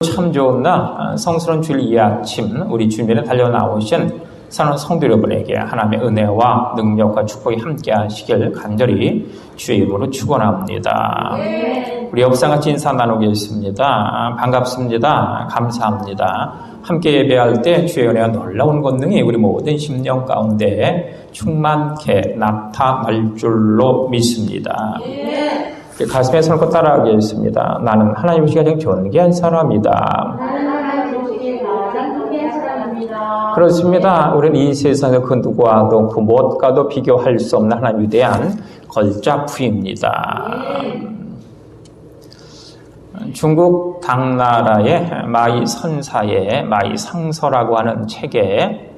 참 좋은 날, 성스러운 주일 이 아침 우리 주님에 달려 나오신 사랑하는 성도 여러분에게 하나님의 은혜와 능력과 축복이 함께 하시길 간절히 주의 이름으로 축원합니다. 우리 역사같이 인사 나누겠습니다. 반갑습니다. 감사합니다. 함께 예배할 때 주의 은혜와 놀라운 권능이 우리 모든 심령 가운데 충만케 나타날 줄로 믿습니다. 가슴에 손을 얹고 따라하겠습니다. 나는 하나님의 가장 존귀한 사람이다. 그렇습니다. 우리는 이 세상의 그 누구와도 그 무엇과도 비교할 수 없는 하나님 위대한 걸작품입니다. 중국 당나라의 마이 선사의 마이 상서라고 하는 책에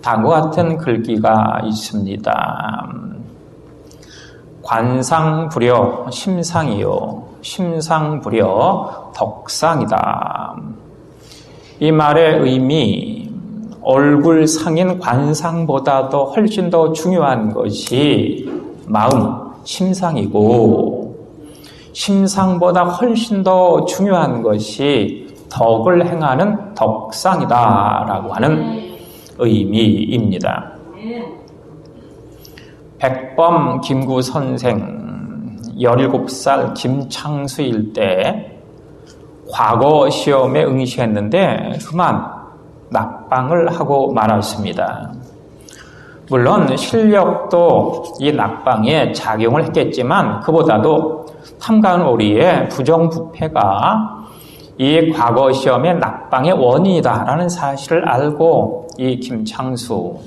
다음과 같은 글귀가 있습니다. 관상불여 심상이요 심상불여 덕상이다. 이 말의 의미, 얼굴상인 관상보다도 훨씬 더 중요한 것이 마음, 심상이고, 심상보다 훨씬 더 중요한 것이 덕을 행하는 덕상이다라고 하는 의미입니다. 백범 김구 선생 17살 김창수일 때 과거 시험에 응시했는데 그만 낙방을 하고 말았습니다. 물론 실력도 이 낙방에 작용을 했겠지만 그보다도 탐관 오리의 부정부패가 이 과거 시험의 낙방의 원인이다라는 사실을 알고 이 김창수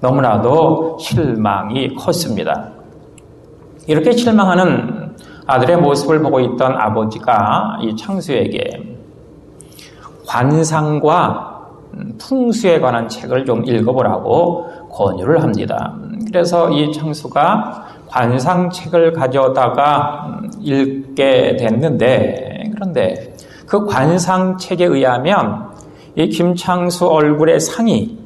너무나도 실망이 컸습니다. 이렇게 실망하는 아들의 모습을 보고 있던 아버지가 이 창수에게 관상과 풍수에 관한 책을 좀 읽어보라고 권유를 합니다. 그래서 이 창수가 관상책을 가져다가 읽게 됐는데, 그런데 그 관상책에 의하면 이 김창수 얼굴의 상이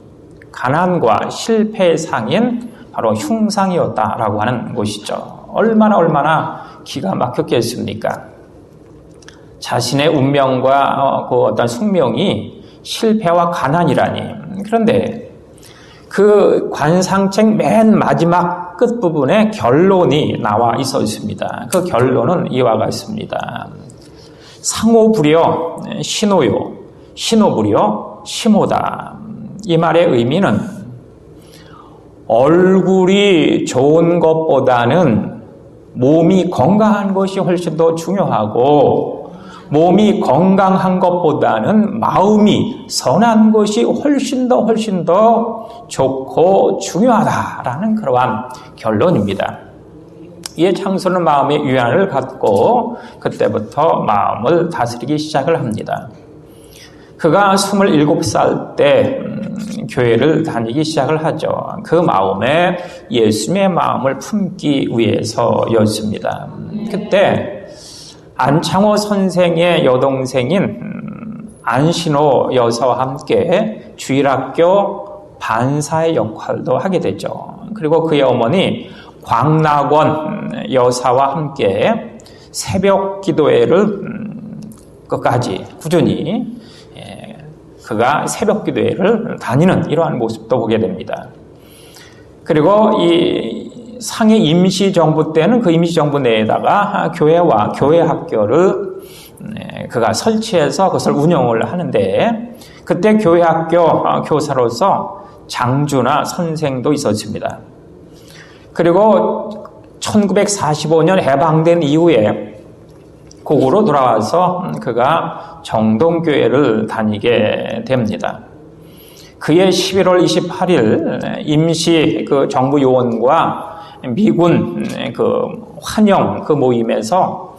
가난과 실패의 상인 바로 흉상이었다라고 하는 것이죠. 얼마나 기가 막혔겠습니까? 자신의 운명과 그 어떤 숙명이 실패와 가난이라니. 그런데 그 관상책 맨 마지막 끝부분에 결론이 나와 있었습니다. 그 결론은 이와 같습니다. 상호불여 신호요, 신호불여 심호다. 이 말의 의미는 얼굴이 좋은 것보다는 몸이 건강한 것이 훨씬 더 중요하고, 몸이 건강한 것보다는 마음이 선한 것이 훨씬 더 좋고 중요하다라는 그러한 결론입니다. 이에 창수는 마음의 위안을 갖고 그때부터 마음을 다스리기 시작을 합니다. 그가 27살 때 교회를 다니기 시작을 하죠. 그 마음에 예수님의 마음을 품기 위해서였습니다. 그때 안창호 선생의 여동생인 안신호 여사와 함께 주일학교 반사의 역할도 하게 되죠. 그리고 그의 어머니 광락원 여사와 함께 새벽 기도회를 끝까지 꾸준히 그가 새벽 기도회를 다니는 이러한 모습도 보게 됩니다. 그리고 이 상해 임시정부 때는 그 임시정부 내에다가 교회와 교회 학교를 그가 설치해서 그것을 운영을 하는데, 그때 교회 학교 교사로서 장준하 선생도 있었습니다. 그리고 1945년 해방된 이후에 고구로 돌아와서 그가 정동교회를 다니게 됩니다. 그해 11월 28일 임시 그 정부 요원과 미군 그 환영 그 모임에서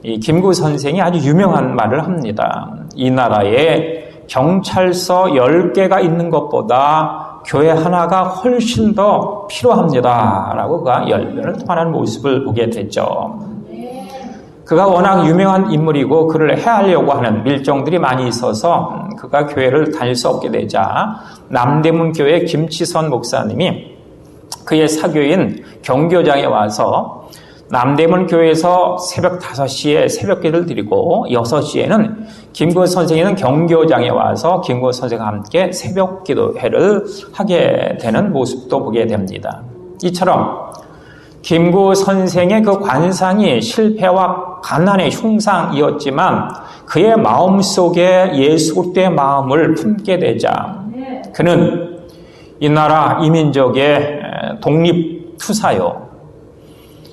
이 김구 선생이 아주 유명한 말을 합니다. 이 나라에 경찰서 10개가 있는 것보다 교회 하나가 훨씬 더 필요합니다. 라고 그가 열변을 토하는 모습을 보게 됐죠. 그가 워낙 유명한 인물이고 그를 해하려고 하는 밀정들이 많이 있어서 그가 교회를 다닐 수 없게 되자 남대문 교회 김치선 목사님이 그의 사교인 경교장에 와서 남대문 교회에서 새벽 5시에 새벽기도를 드리고 6시에는 김구 선생님은 경교장에 와서 김구 선생과 함께 새벽기도회를 하게 되는 모습도 보게 됩니다. 이처럼 김구 선생의 그 관상이 실패와 가난의 흉상이었지만 그의 마음속에 예수 그리스도의 마음을 품게 되자 그는 이 나라 이민족의 독립투사요,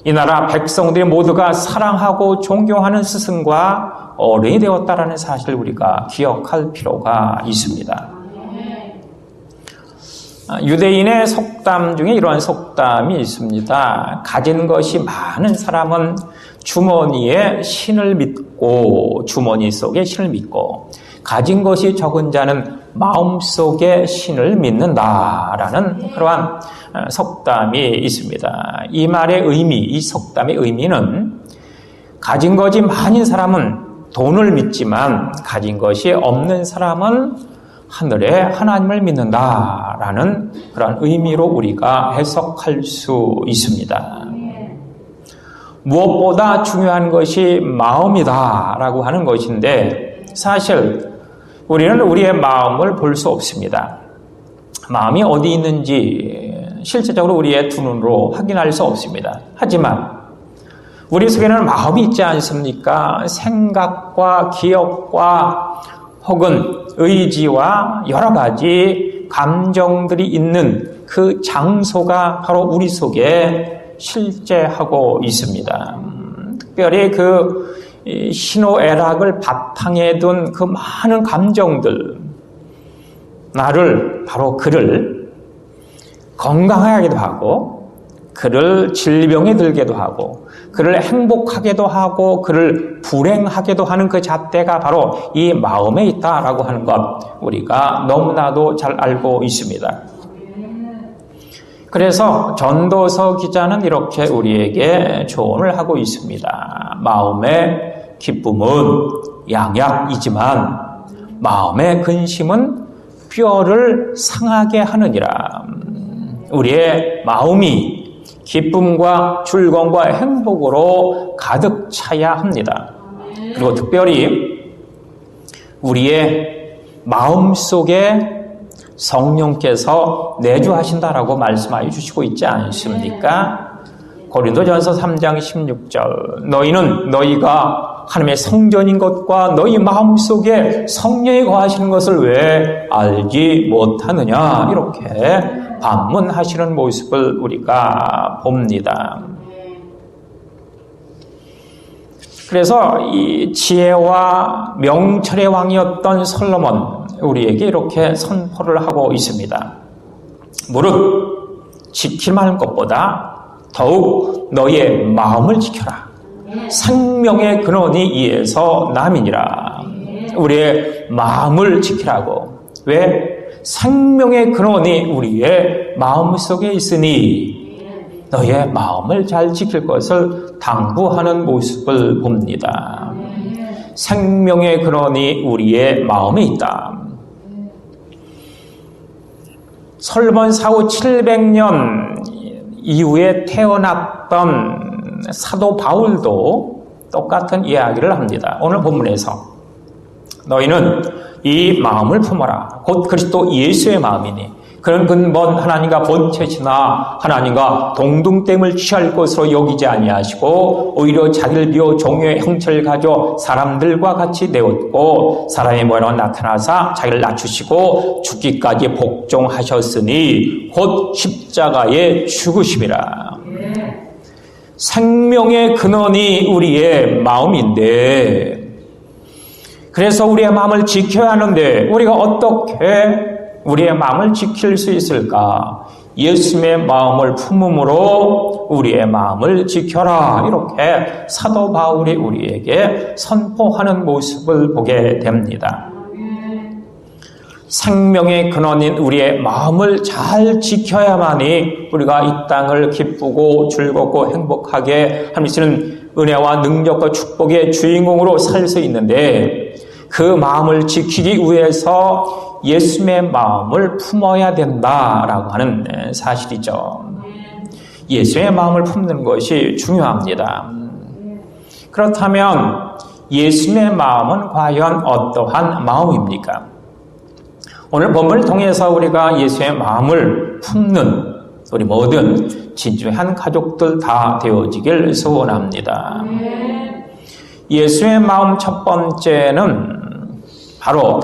이 나라 백성들이 모두가 사랑하고 존경하는 스승과 어른이 되었다라는 사실을 우리가 기억할 필요가 있습니다. 유대인의 속담 중에 이러한 속담이 있습니다. 가진 것이 많은 사람은 주머니에 신을 믿고, 주머니 속에 신을 믿고, 가진 것이 적은 자는 마음속에 신을 믿는다라는 그러한 속담이 있습니다. 이 말의 의미, 이 속담의 의미는 가진 것이 많은 사람은 돈을 믿지만 가진 것이 없는 사람은 하늘의 하나님을 믿는다라는 그런 의미로 우리가 해석할 수 있습니다. 무엇보다 중요한 것이 마음이다라고 하는 것인데 사실 우리는 우리의 마음을 볼 수 없습니다. 마음이 어디 있는지 실제적으로 우리의 두 눈으로 확인할 수 없습니다. 하지만 우리 속에는 마음이 있지 않습니까? 생각과 기억과 혹은 의지와 여러 가지 감정들이 있는 그 장소가 바로 우리 속에 실제하고 있습니다. 특별히 그 신호애락을 바탕에 둔 그 많은 감정들, 나를, 바로 그를 건강하게도 하고, 그를 질병에 들게도 하고, 그를 행복하게도 하고, 그를 불행하게도 하는 그 잣대가 바로 이 마음에 있다라고 하는 것, 우리가 너무나도 잘 알고 있습니다. 그래서 전도서 기자는 이렇게 우리에게 조언을 하고 있습니다. 마음의 기쁨은 양약이지만 마음의 근심은 뼈를 상하게 하느니라. 우리의 마음이 기쁨과 즐거움과 행복으로 가득 차야 합니다. 그리고 특별히 우리의 마음 속에 성령께서 내주하신다라고 말씀하여 주시고 있지 않습니까? 고린도전서 3장 16절 너희는 너희가 하나님의 성전인 것과 너희 마음속에 성령이 거하시는 것을 왜 알지 못하느냐 이렇게 반문하시는 모습을 우리가 봅니다. 그래서 이 지혜와 명철의 왕이었던 솔로몬 우리에게 이렇게 선포를 하고 있습니다. 무릇 지키만 할 것보다 더욱 너희의 마음을 지켜라. 생명의 근원이 이에서 남이니라. 우리의 마음을 지키라고. 왜? 생명의 근원이 우리의 마음속에 있으니 너희의 마음을 잘 지킬 것을 당부하는 모습을 봅니다. 생명의 근원이 우리의 마음에 있다. 솔로몬 사후 700년 이후에 태어났던 사도 바울도 똑같은 이야기를 합니다. 오늘 본문에서 너희는 이 마음을 품어라. 곧 그리스도 예수의 마음이니 그런 근본 하나님과 본체시나 하나님과 동등됨을 취할 것으로 여기지 아니하시고 오히려 자기를 비워 종의 형체를 가져 사람들과 같이 되었고 사람의 모양으로 나타나사 자기를 낮추시고 죽기까지 복종하셨으니 곧 십자가에 죽으심이라. 생명의 근원이 우리의 마음인데 그래서 우리의 마음을 지켜야 하는데 우리가 어떻게 우리의 마음을 지킬 수 있을까? 예수님의 마음을 품음으로 우리의 마음을 지켜라. 이렇게 사도 바울이 우리에게 선포하는 모습을 보게 됩니다. 생명의 근원인 우리의 마음을 잘 지켜야만이 우리가 이 땅을 기쁘고 즐겁고 행복하게 하시는 은혜와 능력과 축복의 주인공으로 살 수 있는데 그 마음을 지키기 위해서 예수님의 마음을 품어야 된다라고 하는 사실이죠. 예수의 마음을 품는 것이 중요합니다. 그렇다면 예수님의 마음은 과연 어떠한 마음입니까? 오늘 본문을 통해서 우리가 예수의 마음을 품는 우리 모든 진주한 가족들 다 되어지길 소원합니다. 예수의 마음 첫 번째는 바로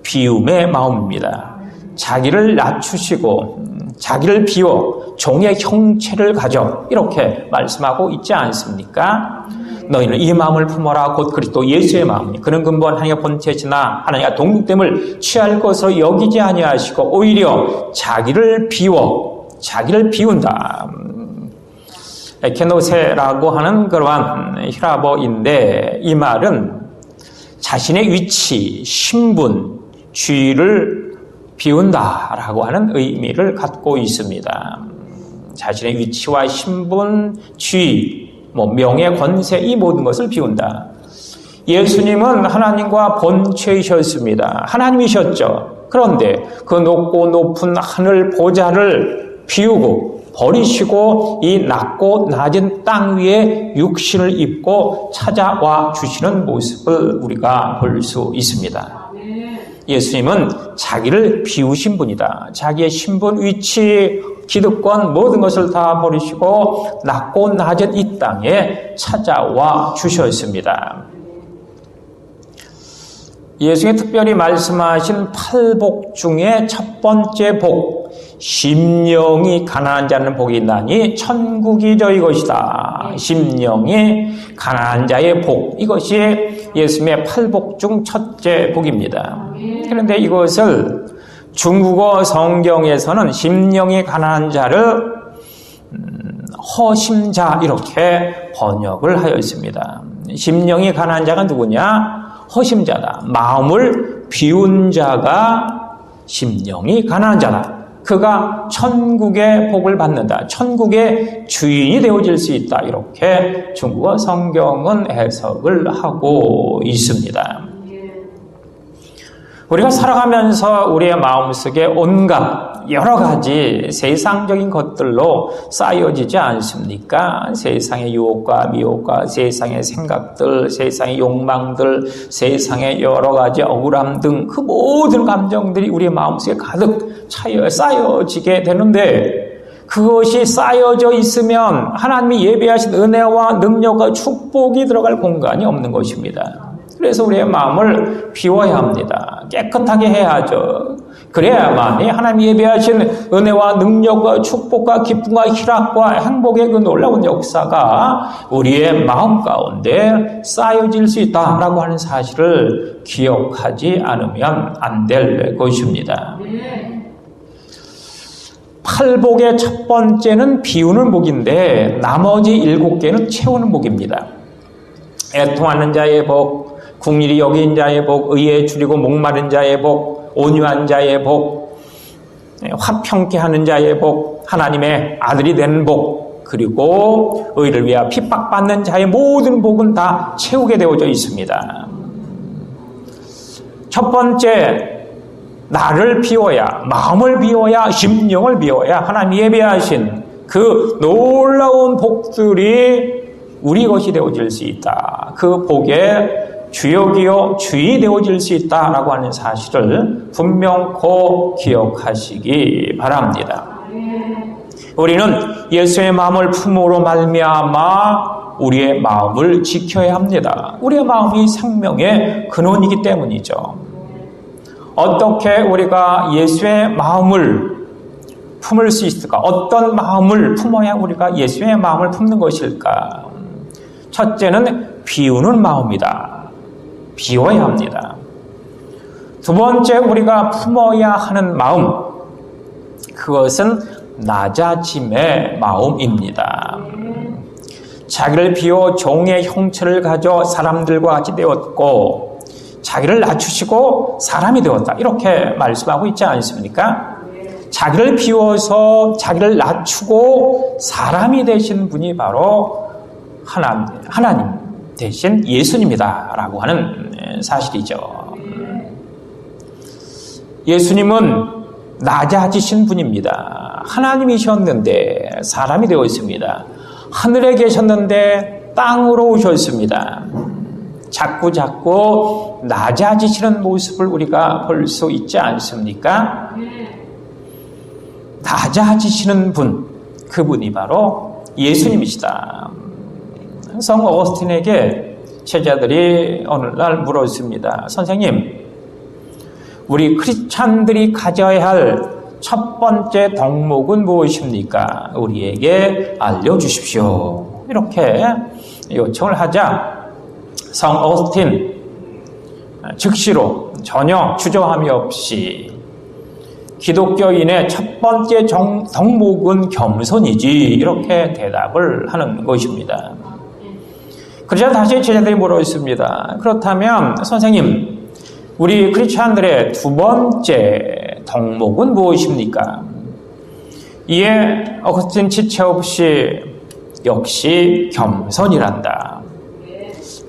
비움의 마음입니다. 자기를 낮추시고 자기를 비워 종의 형체를 가져 이렇게 말씀하고 있지 않습니까? 너희는 이 마음을 품어라 곧 그리스도 예수의 마음이 그는 근본 하나님의 본체시나 하나님과 동등됨을 취할 것으로 여기지 아니하시고 오히려 자기를 비워 자기를 비운다. 에케노세라고 하는 그러한 히라보인데 이 말은 자신의 위치, 신분, 지위를 비운다라고 하는 의미를 갖고 있습니다. 자신의 위치와 신분, 지위, 명예, 권세 이 모든 것을 비운다. 예수님은 하나님과 본체이셨습니다. 하나님이셨죠. 그런데 그 높고 높은 하늘 보좌를 비우고 버리시고 이 낮고 낮은 땅 위에 육신을 입고 찾아와 주시는 모습을 우리가 볼 수 있습니다. 예수님은 자기를 비우신 분이다. 자기의 신분, 위치, 기득권 모든 것을 다 버리시고 낮고 낮은 이 땅에 찾아와 주셨습니다. 예수님이 특별히 말씀하신 8복 중에 첫 번째 복, 심령이 가난한 자는 복이 있나니 천국이 저희 것이다. 심령이 가난한 자의 복, 이것이 예수님의 8복 중 첫째 복입니다. 그런데 이것을 중국어 성경에서는 심령이 가난한 자를 허심자 이렇게 번역을 하였습니다. 심령이 가난한 자가 누구냐? 허심자다. 마음을 비운 자가 심령이 가난한 자다. 그가 천국의 복을 받는다. 천국의 주인이 되어질 수 있다. 이렇게 중국어 성경은 해석을 하고 있습니다. 우리가 살아가면서 우리의 마음속에 온갖 여러 가지 세상적인 것들로 쌓여지지 않습니까? 세상의 유혹과 미혹과 세상의 생각들, 세상의 욕망들, 세상의 여러 가지 억울함 등 그 모든 감정들이 우리의 마음속에 가득 쌓여지게 되는데 그것이 쌓여져 있으면 하나님이 예비하신 은혜와 능력과 축복이 들어갈 공간이 없는 것입니다. 그래서 우리의 마음을 비워야 합니다. 깨끗하게 해야죠. 그래야만이 하나님이 예비하신 은혜와 능력과 축복과 기쁨과 희락과 행복의 그 놀라운 역사가 우리의 마음 가운데 쌓여질 수 있다라고 하는 사실을 기억하지 않으면 안 될 것입니다. 8복의 첫 번째는 비우는 복인데 나머지 7개는 채우는 복입니다. 애통하는 자의 복, 국리를 여긴 자의 복, 의에 줄이고 목마른 자의 복, 온유한 자의 복, 화평케 하는 자의 복, 하나님의 아들이 되는 복, 그리고 의를 위하여 핍박받는 자의 모든 복은 다 채우게 되어져 있습니다. 첫 번째, 나를 비워야, 마음을 비워야, 심령을 비워야 하나님이 예비하신 그 놀라운 복들이 우리 것이 되어질 수 있다. 그 복에 주역이요 주인이 되어질 수 있다라고 하는 사실을 분명코 기억하시기 바랍니다. 우리는 예수의 마음을 품음으로 말미암아 우리의 마음을 지켜야 합니다. 우리의 마음이 생명의 근원이기 때문이죠. 어떻게 우리가 예수의 마음을 품을 수 있을까? 어떤 마음을 품어야 우리가 예수의 마음을 품는 것일까? 첫째는 비우는 마음이다. 비워야 합니다. 두 번째 우리가 품어야 하는 마음, 그것은 낮아짐의 마음입니다. 자기를 비워 종의 형체를 가져 사람들과 같이 되었고 자기를 낮추시고 사람이 되었다. 이렇게 말씀하고 있지 않습니까? 자기를 비워서 자기를 낮추고 사람이 되신 분이 바로 하나님 대신 예수님이다라고 하는 사실이죠. 예수님은 낮아지신 분입니다. 하나님이셨는데 사람이 되었습니다. 하늘에 계셨는데 땅으로 오셨습니다. 자꾸 낮아지시는 모습을 우리가 볼 수 있지 않습니까? 낮아지시는 분, 그분이 바로 예수님이시다. 성 어거스틴에게 제자들이 오늘날 물었습니다. 선생님, 우리 크리스찬들이 가져야 할 첫 번째 덕목은 무엇입니까? 우리에게 알려주십시오. 이렇게 요청을 하자 성 어거스틴 즉시로 전혀 주저함이 없이 기독교인의 첫 번째 덕목은 겸손이지, 이렇게 대답을 하는 것입니다. 그러자 다시 제자들이 물었습니다. 그렇다면 선생님, 우리 크리스찬들의 두 번째 덕목은 무엇입니까? 이에 어거스틴 지체 없이 역시 겸손이란다.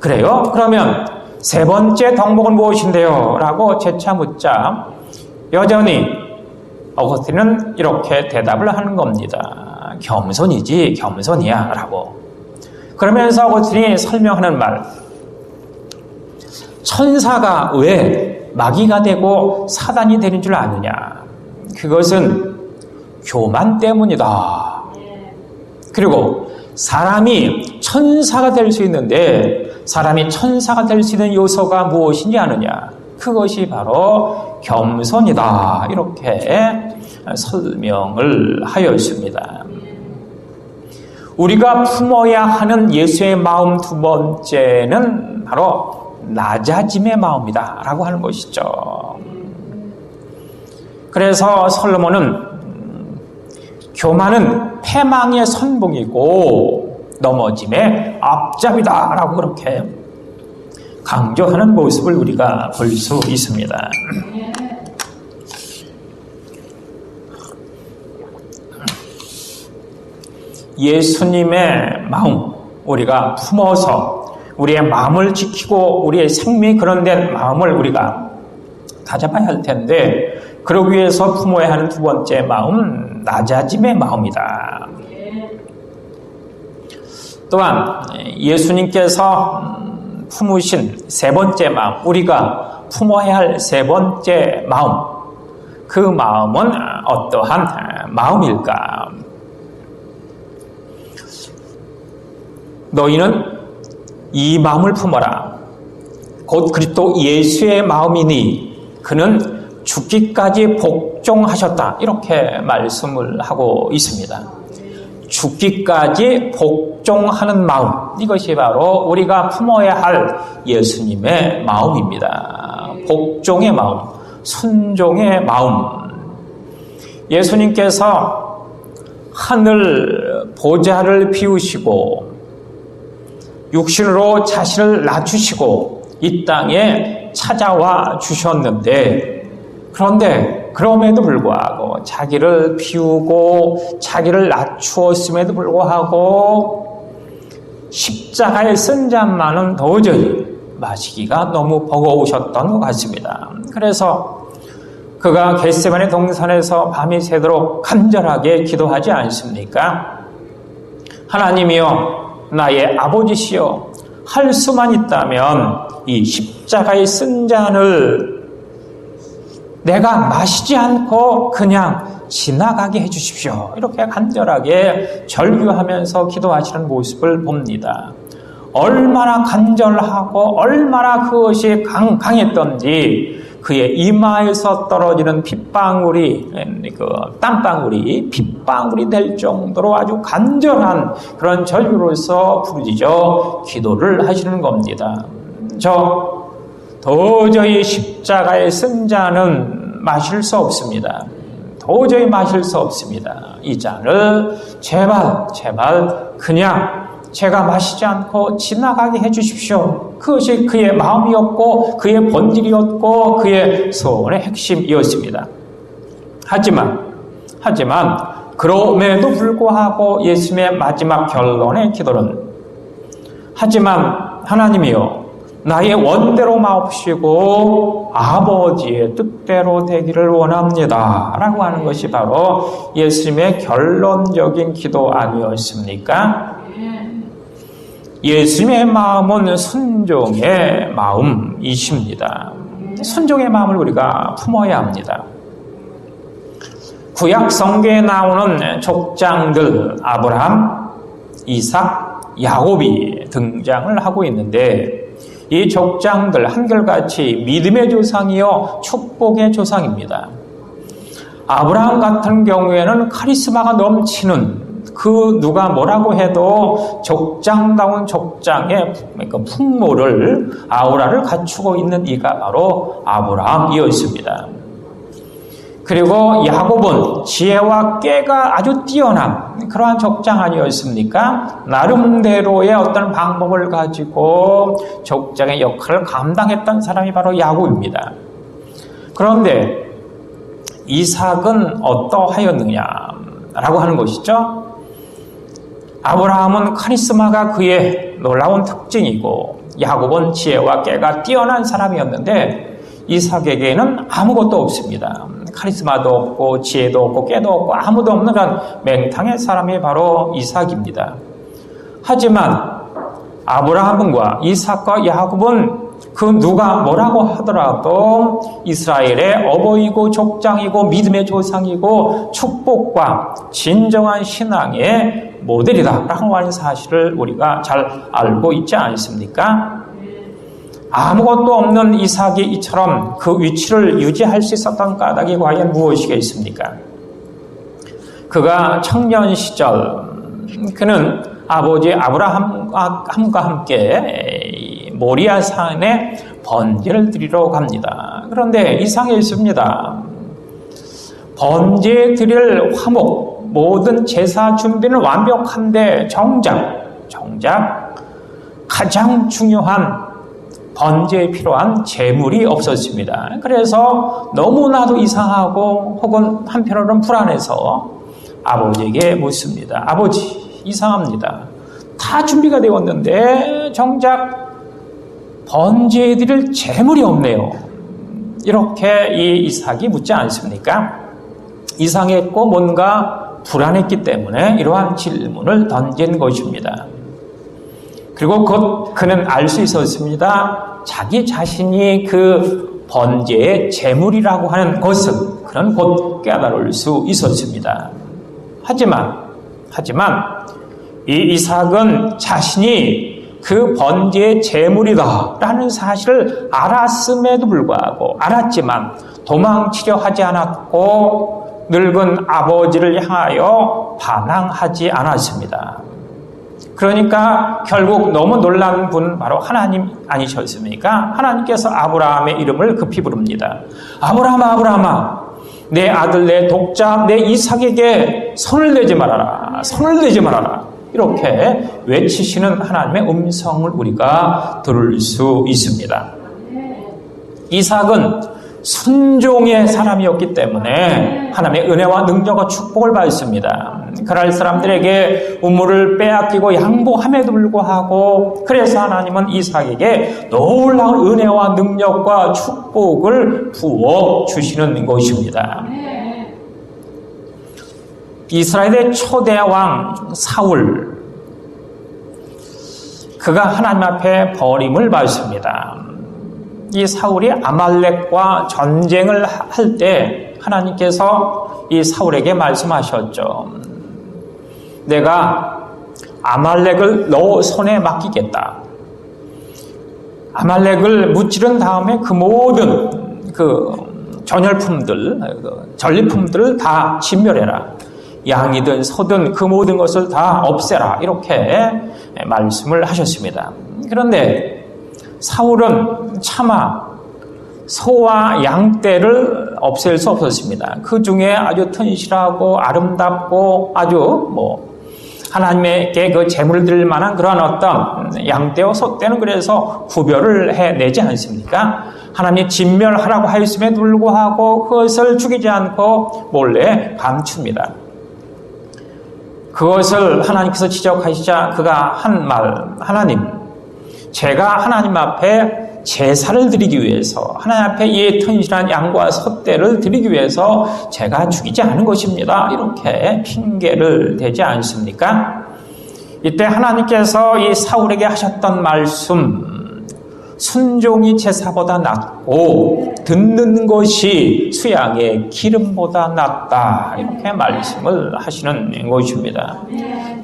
그래요? 그러면 세 번째 덕목은 무엇인데요? 라고 재차 묻자 여전히 어거스틴은 이렇게 대답을 하는 겁니다. 겸손이지, 겸손이야 라고. 그러면서 어거스틴이 설명하는 말, 천사가 왜 마귀가 되고 사단이 되는 줄 아느냐? 그것은 교만 때문이다. 그리고 사람이 천사가 될 수 있는데 사람이 천사가 될 수 있는 요소가 무엇인지 아느냐? 그것이 바로 겸손이다. 이렇게 설명을 하였습니다. 우리가 품어야 하는 예수의 마음 두 번째는 바로 낮아짐의 마음이다 라고 하는 것이죠. 그래서 솔로몬은 교만은 패망의 선봉이고 넘어짐의 앞잡이다 라고 그렇게 강조하는 모습을 우리가 볼 수 있습니다. 예수님의 마음 우리가 품어서 우리의 마음을 지키고 우리의 생명이 그런된 마음을 우리가 가져봐야 할 텐데, 그러기 위해서 품어야 하는 두 번째 마음, 낮아짐의 마음이다. 또한 예수님께서 품으신 세 번째 마음, 우리가 품어야 할 세 번째 마음, 그 마음은 어떠한 마음일까? 너희는 이 마음을 품어라. 곧 그리스도 예수의 마음이니 그는 죽기까지 복종하셨다. 이렇게 말씀을 하고 있습니다. 죽기까지 복종하는 마음, 이것이 바로 우리가 품어야 할 예수님의 마음입니다. 복종의 마음, 순종의 마음. 예수님께서 하늘 보좌를 비우시고 육신으로 자신을 낮추시고 이 땅에 찾아와 주셨는데, 그런데 그럼에도 불구하고 자기를 비우고 자기를 낮추었음에도 불구하고 십자가에 쓴 잔만은 도저히 마시기가 너무 버거우셨던 것 같습니다. 그래서 그가 겟세마네 동산에서 밤이 새도록 간절하게 기도하지 않습니까? 하나님이여, 나의 아버지시여, 할 수만 있다면 이 십자가에 쓴 잔을 내가 마시지 않고 그냥 지나가게 해주십시오. 이렇게 간절하게 절규하면서 기도하시는 모습을 봅니다. 얼마나 간절하고 얼마나 그것이 강했던지 그의 이마에서 떨어지는 핏방울이, 땀방울이 핏방울이 될 정도로 아주 간절한 그런 절규로서 부르짖어 기도를 하시는 겁니다. 저 도저히 십자가에 쓴 잔은 마실 수 없습니다. 도저히 마실 수 없습니다. 이 잔을 제발 그냥 제가 마시지 않고 지나가게 해주십시오. 그것이 그의 마음이었고 그의 본질이었고 그의 소원의 핵심이었습니다. 하지만 그럼에도 불구하고 예수님의 마지막 결론의 기도는, 하지만 하나님이여, 나의 원대로 마옵시고 아버지의 뜻대로 되기를 원합니다. 라고 하는 것이 바로 예수님의 결론적인 기도 아니었습니까? 예수님의 마음은 순종의 마음이십니다. 순종의 마음을 우리가 품어야 합니다. 구약 성경에 나오는 족장들 아브라함, 이삭, 야곱이 등장을 하고 있는데 이 족장들 한결같이 믿음의 조상이요 축복의 조상입니다. 아브라함 같은 경우에는 카리스마가 넘치는 그 누가 뭐라고 해도 족장다운 족장의 풍모를 아우라를 갖추고 있는 이가 바로 아브라함이었습니다. 그리고 야곱은 지혜와 꾀가 아주 뛰어난 그러한 족장 아니었습니까? 나름대로의 어떤 방법을 가지고 족장의 역할을 감당했던 사람이 바로 야곱입니다. 그런데 이삭은 어떠하였느냐라고 하는 것이죠. 아브라함은 카리스마가 그의 놀라운 특징이고 야곱은 지혜와 꾀가 뛰어난 사람이었는데 이삭에게는 아무것도 없습니다. 카리스마도 없고 지혜도 없고 꾀도 없고 아무도 없는 그런 맹탕의 사람이 바로 이삭입니다. 하지만 아브라함과 이삭과 야곱은 그 누가 뭐라고 하더라도 이스라엘의 어버이고 족장이고 믿음의 조상이고 축복과 진정한 신앙의 모델이다라고 하는 사실을 우리가 잘 알고 있지 않습니까? 아무것도 없는 이삭이 이처럼 그 위치를 유지할 수 있었던 까닭이 과연 무엇이겠습니까? 그가 청년 시절 그는 아버지 아브라함과 함께 모리아 산에 번제를 드리러 갑니다. 그런데 이상했습니다. 번제 드릴 화목 모든 제사 준비는 완벽한데 정작 가장 중요한 번제에 필요한 재물이 없었습니다. 그래서 너무나도 이상하고 혹은 한편으로는 불안해서 아버지에게 묻습니다. 아버지, 이상합니다. 다 준비가 되었는데 정작 번제에 드릴 재물이 없네요. 이렇게 이 이삭이 묻지 않습니까? 이상했고 뭔가 불안했기 때문에 이러한 질문을 던진 것입니다. 그리고 그는 알 수 있었습니다. 자기 자신이 그 번제의 제물이라고 하는 것은 그는 곧 깨달을 수 있었습니다. 하지만 이 이삭은 자신이 그 번제의 제물이다라는 사실을 알았음에도 불구하고 알았지만 도망치려 하지 않았고 늙은 아버지를 향하여 반항하지 않았습니다. 그러니까 결국 너무 놀란 분 바로 하나님 아니셨습니까? 하나님께서 아브라함의 이름을 급히 부릅니다. 아브라함아, 내 아들, 내 독자, 내 이삭에게 손을 내지 말아라. 이렇게 외치시는 하나님의 음성을 우리가 들을 수 있습니다. 이삭은 순종의 사람이었기 때문에 하나님의 은혜와 능력과 축복을 받습니다. 그럴 사람들에게 우물을 빼앗기고 양보함에도 불구하고 그래서 하나님은 이삭에게 놀라운 은혜와 능력과 축복을 부어주시는 것입니다. 이스라엘의 초대왕 사울, 그가 하나님 앞에 버림을 받습니다. 이 사울이 아말렉과 전쟁을 할 때 하나님께서 이 사울에게 말씀하셨죠. 내가 아말렉을 너 손에 맡기겠다. 아말렉을 무찌른 다음에 그 모든 전리품들을 다 진멸해라. 양이든 소든 그 모든 것을 다 없애라. 이렇게 말씀을 하셨습니다. 그런데 사울은 차마 소와 양떼를 없앨 수 없었습니다. 그 중에 아주 튼실하고 아름답고 아주 하나님에게 그 제물을 드릴 만한 그런 어떤 양떼와 소떼는 그래서 구별을 해내지 않습니까? 하나님이 진멸하라고 하였음에도 불구하고 그것을 죽이지 않고 몰래 감춥니다. 그것을 하나님께서 지적하시자 그가 한 말, 하나님, 제가 하나님 앞에 제사를 드리기 위해서, 하나님 앞에 이 튼실한 양과 숫대를 드리기 위해서 제가 죽이지 않은 것입니다. 이렇게 핑계를 대지 않습니까? 이때 하나님께서 이 사울에게 하셨던 말씀, 순종이 제사보다 낫고 듣는 것이 수양의 기름보다 낫다, 이렇게 말씀을 하시는 것입니다.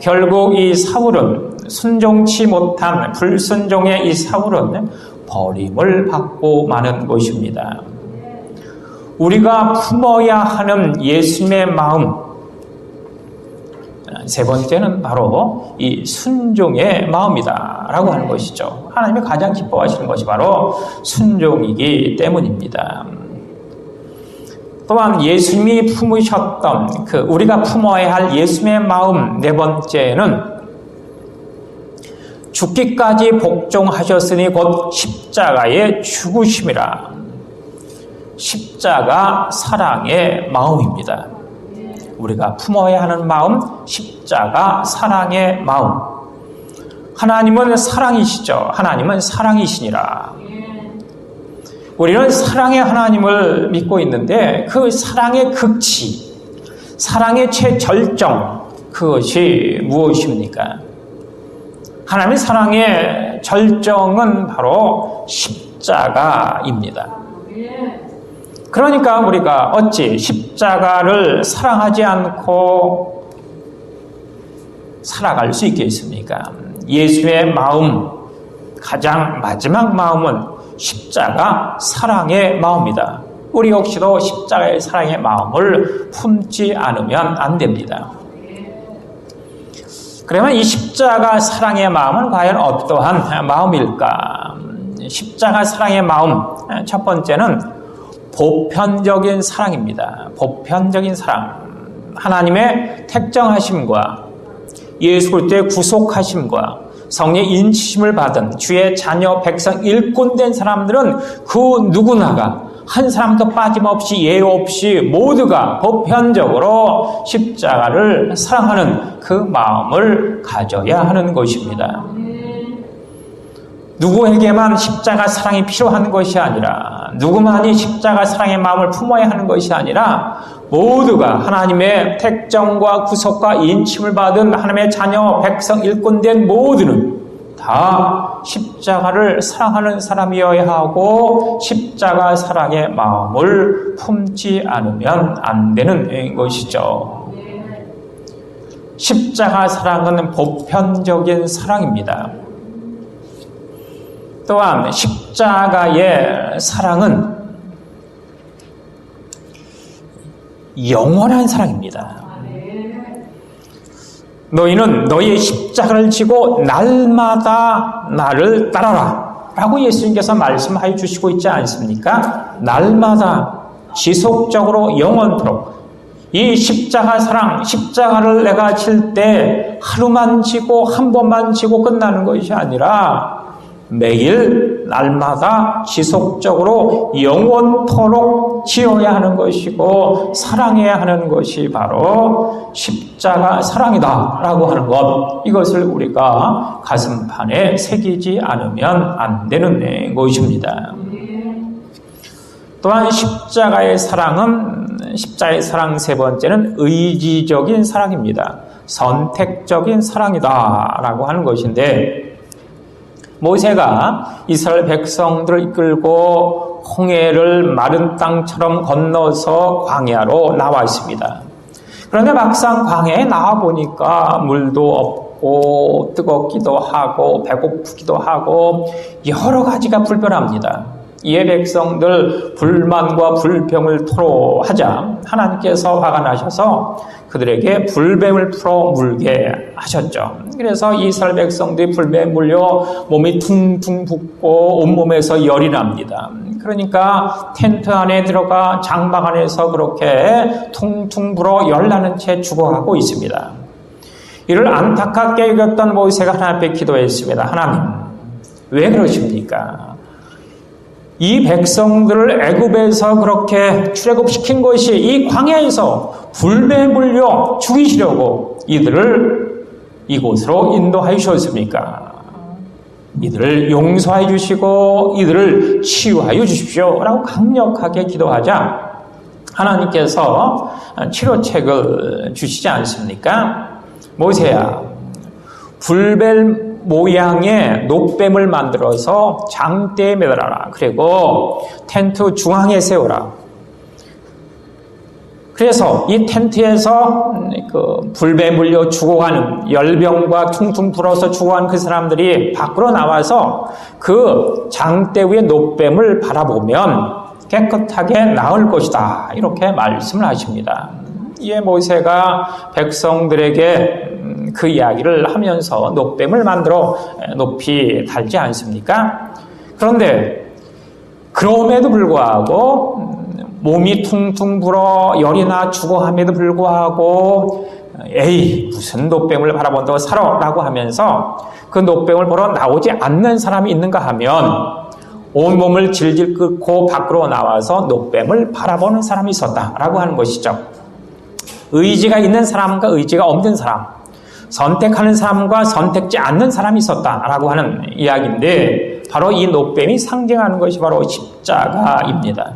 결국 이 사울은, 순종치 못한 불순종의 이 사울은 버림을 받고 마는 것입니다. 우리가 품어야 하는 예수님의 마음, 세 번째는 바로 이 순종의 마음이다 라고 하는 것이죠. 하나님이 가장 기뻐하시는 것이 바로 순종이기 때문입니다. 또한 예수님이 품으셨던 우리가 품어야 할 예수님의 마음, 네 번째는 죽기까지 복종하셨으니 곧 십자가의 죽으심이라. 십자가 사랑의 마음입니다. 우리가 품어야 하는 마음, 십자가 사랑의 마음. 하나님은 사랑이시죠. 하나님은 사랑이시니라. 우리는 사랑의 하나님을 믿고 있는데 그 사랑의 극치, 사랑의 최절정, 그것이 무엇입니까? 하나님의 사랑의 절정은 바로 십자가입니다. 그러니까 우리가 어찌 십자가를 사랑하지 않고 살아갈 수 있겠습니까? 예수의 마음, 가장 마지막 마음은 십자가 사랑의 마음이다. 우리 역시도 십자가의 사랑의 마음을 품지 않으면 안 됩니다. 그러면 이 십자가 사랑의 마음은 과연 어떠한 마음일까? 십자가 사랑의 마음, 첫 번째는 보편적인 사랑입니다. 보편적인 사랑. 하나님의 택정하심과 예수 그리스도의 구속하심과 성령의 인치심을 받은 주의 자녀 백성 일꾼된 사람들은 그 누구나가 한 사람도 빠짐없이 예외 없이 모두가 보편적으로 십자가를 사랑하는 그 마음을 가져야 하는 것입니다. 누구에게만 십자가 사랑이 필요한 것이 아니라, 누구만이 십자가 사랑의 마음을 품어야 하는 것이 아니라 모두가 하나님의 택정과 구속과 인침을 받은 하나님의 자녀 백성 일꾼된 모두는 다 십자가를 사랑하는 사람이어야 하고 십자가 사랑의 마음을 품지 않으면 안 되는 것이죠. 십자가 사랑은 보편적인 사랑입니다. 또한 십자가의 사랑은 영원한 사랑입니다. 너희는 너희의 십자가를 지고 날마다 나를 따라라 라고 예수님께서 말씀하여 주시고 있지 않습니까? 날마다 지속적으로 영원토록 이 십자가 사랑, 십자가를 내가 질 때 하루만 지고 한 번만 지고 끝나는 것이 아니라 매일 날마다 지속적으로 영원토록 지어야 하는 것이고 사랑해야 하는 것이 바로 십자가 사랑이다 라고 하는 것, 이것을 우리가 가슴판에 새기지 않으면 안 되는 것입니다. 또한 십자가의 사랑 세 번째는 의지적인 사랑입니다. 선택적인 사랑이다 라고 하는 것인데, 모세가 이스라엘 백성들을 이끌고 홍해를 마른 땅처럼 건너서 광야로 나와 있습니다. 그런데 막상 광야에 나와 보니까 물도 없고 뜨겁기도 하고 배고프기도 하고 여러 가지가 불편합니다. 이에 백성들 불만과 불평을 토로하자 하나님께서 화가 나셔서 그들에게 불뱀을 풀어 물게 하셨죠. 그래서 이스라엘 백성들이 불뱀에 물려 몸이 퉁퉁 붓고 온몸에서 열이 납니다. 그러니까 텐트 안에 들어가 장막 안에서 그렇게 퉁퉁 불어 열나는 채 죽어가고 있습니다. 이를 안타깝게 여겼던 모세가 하나님 앞에 기도했습니다. 하나님, 왜 그러십니까? 이 백성들을 애굽에서 그렇게 출애굽시킨 것이 이 광야에서 불뱀에 물려 죽이시려고 이들을 이곳으로 인도하셨습니까? 이들을 용서해 주시고 이들을 치유하여 주십시오 라고 강력하게 기도하자 하나님께서 치료책을 주시지 않습니까? 모세야, 불벨 모양의 녹뱀을 만들어서 장대에 매달아라. 그리고 텐트 중앙에 세워라. 그래서 이 텐트에서 그 불배 물려 죽어가는, 열병과 퉁퉁 불어서 죽어가는 그 사람들이 밖으로 나와서 그 장대 위의 녹뱀을 바라보면 깨끗하게 나을 것이다. 이렇게 말씀을 하십니다. 이에 모세가 백성들에게 그 이야기를 하면서 녹뱀을 만들어 높이 달지 않습니까? 그런데 그럼에도 불구하고 몸이 퉁퉁 불어 열이 나 죽어함에도 불구하고 에이 무슨 녹뱀을 바라본다고 살아 라고 하면서 그 녹뱀을 보러 나오지 않는 사람이 있는가 하면 온몸을 질질 끓고 밖으로 나와서 녹뱀을 바라보는 사람이 있었다라고 하는 것이죠. 의지가 있는 사람과 의지가 없는 사람, 선택하는 사람과 선택지 않는 사람이 있었다라고 하는 이야기인데 바로 이 녹뱀이 상징하는 것이 바로 십자가입니다.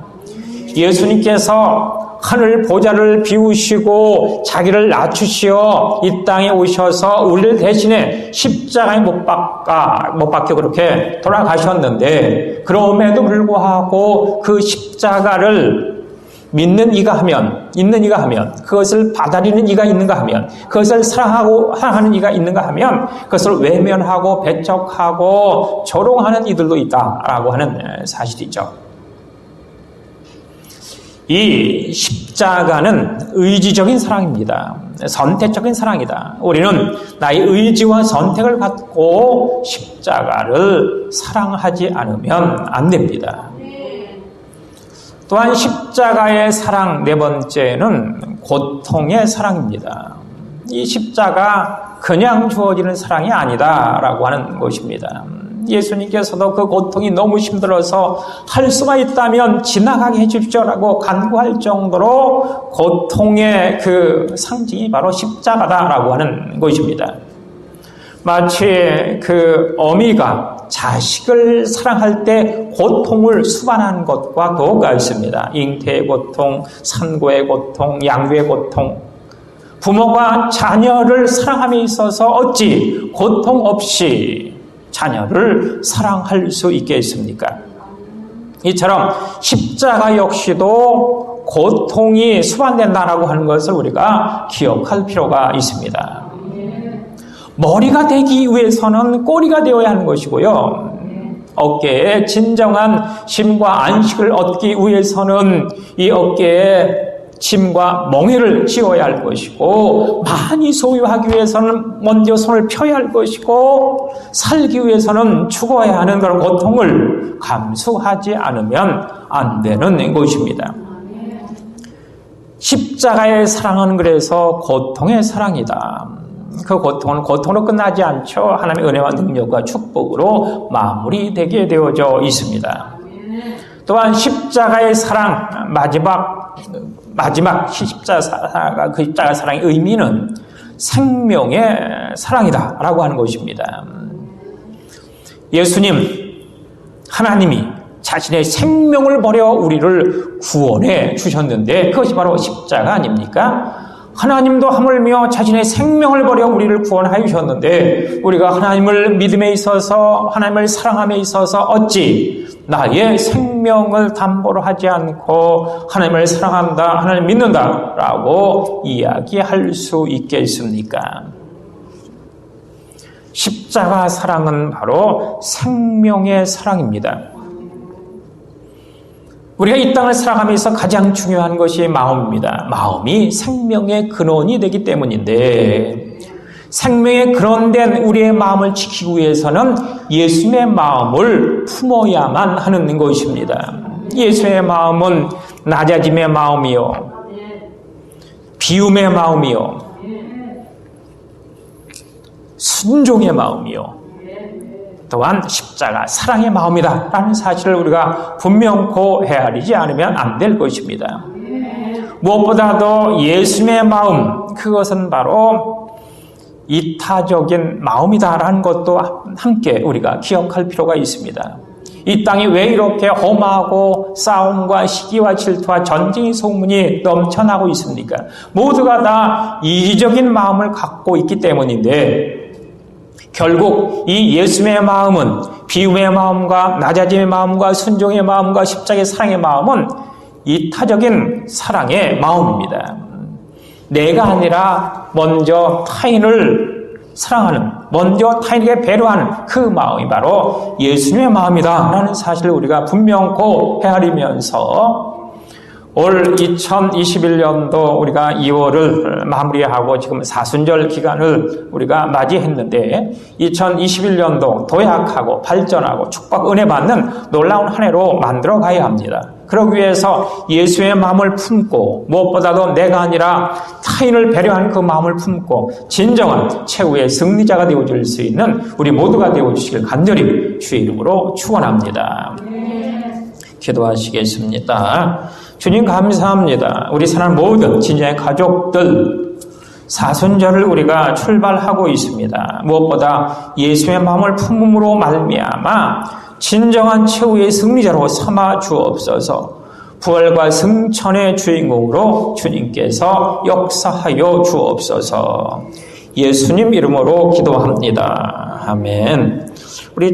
예수님께서 하늘 보좌를 비우시고 자기를 낮추시어 이 땅에 오셔서 우리를 대신에 십자가에 못 박혀 그렇게 돌아가셨는데 그럼에도 불구하고 그 십자가를 믿는 이가 하면, 있는 이가 하면, 그것을 받아들이는 이가 있는가 하면, 그것을 사랑하는 이가 있는가 하면, 그것을 외면하고 배척하고 조롱하는 이들도 있다라고 하는 사실이죠. 이 십자가는 의지적인 사랑입니다. 선택적인 사랑이다. 우리는 나의 의지와 선택을 갖고 십자가를 사랑하지 않으면 안 됩니다. 또한 십자가의 사랑 네 번째는 고통의 사랑입니다. 이 십자가 그냥 주어지는 사랑이 아니다라고 하는 것입니다. 예수님께서도 그 고통이 너무 힘들어서 할 수가 있다면 지나가게 해주십시오라고 간구할 정도로 고통의 그 상징이 바로 십자가다라고 하는 것입니다. 마치 그 어미가 자식을 사랑할 때 고통을 수반하는 것과 같습니다. 잉태의 고통, 산고의 고통, 양육의 고통. 부모가 자녀를 사랑함에 있어서 어찌 고통 없이 자녀를 사랑할 수 있겠습니까? 이처럼 십자가 역시도 고통이 수반된다라고 하는 것을 우리가 기억할 필요가 있습니다. 머리가 되기 위해서는 꼬리가 되어야 하는 것이고요. 어깨에 진정한 쉼과 안식을 얻기 위해서는 이 어깨에 침과 멍에를 쥐어야 할 것이고, 많이 소유하기 위해서는 먼저 손을 펴야 할 것이고, 살기 위해서는 죽어야 하는 그런 고통을 감수하지 않으면 안 되는 것입니다. 십자가의 사랑은 그래서 고통의 사랑이다. 그 고통은 고통으로 끝나지 않죠. 하나님의 은혜와 능력과 축복으로 마무리되게 되어져 있습니다. 또한 십자가의 사랑, 마지막 십자가, 그 십자가 사랑의 의미는 생명의 사랑이다라고 하는 것입니다. 예수님, 하나님이 자신의 생명을 버려 우리를 구원해 주셨는데 그것이 바로 십자가 아닙니까? 하나님도 하물며 자신의 생명을 버려 우리를 구원하여 주셨는데 우리가 하나님을 믿음에 있어서 하나님을 사랑함에 있어서 어찌 나의 생명을 담보로 하지 않고 하나님을 사랑한다, 하나님을 믿는다 라고 이야기할 수 있겠습니까? 십자가 사랑은 바로 생명의 사랑입니다. 우리가 이 땅을 살아가면서 가장 중요한 것이 마음입니다. 마음이 생명의 근원이 되기 때문인데 생명의 근원된 우리의 마음을 지키기 위해서는 예수님의 마음을 품어야만 하는 것입니다. 예수의 마음은 낮아짐의 마음이요, 비움의 마음이요, 순종의 마음이요, 또한 십자가 사랑의 마음이다 라는 사실을 우리가 분명코 헤아리지 않으면 안 될 것입니다. 무엇보다도 예수님의 마음, 그것은 바로 이타적인 마음이다라는 것도 함께 우리가 기억할 필요가 있습니다. 이 땅이 왜 이렇게 험하고 싸움과 시기와 질투와 전쟁의 소문이 넘쳐나고 있습니까? 모두가 다 이기적인 마음을 갖고 있기 때문인데 결국 이 예수님의 마음은 비움의 마음과 낮아짐의 마음과 순종의 마음과 십자가의 사랑의 마음은 이타적인 사랑의 마음입니다. 내가 아니라 먼저 타인을 사랑하는, 먼저 타인에게 배려하는 그 마음이 바로 예수님의 마음이다 라는 사실을 우리가 분명코 헤아리면서 올 2021년도 우리가 2월을 마무리하고 지금 사순절 기간을 우리가 맞이했는데 2021년도 도약하고 발전하고 축복 은혜 받는 놀라운 한 해로 만들어 가야 합니다. 그러기 위해서 예수의 마음을 품고 무엇보다도 내가 아니라 타인을 배려하는 그 마음을 품고 진정한 최후의 승리자가 되어줄 수 있는 우리 모두가 되어주시길 간절히 주의 이름으로 축원합니다. 기도하시겠습니다. 주님 감사합니다. 우리 사랑 모든 진정의 가족들 사순절을 우리가 출발하고 있습니다. 무엇보다 예수의 마음을 품음으로 말미암아 진정한 최후의 승리자로 삼아 주옵소서. 부활과 승천의 주인공으로 주님께서 역사하여 주옵소서. 예수님 이름으로 기도합니다. 아멘. 우리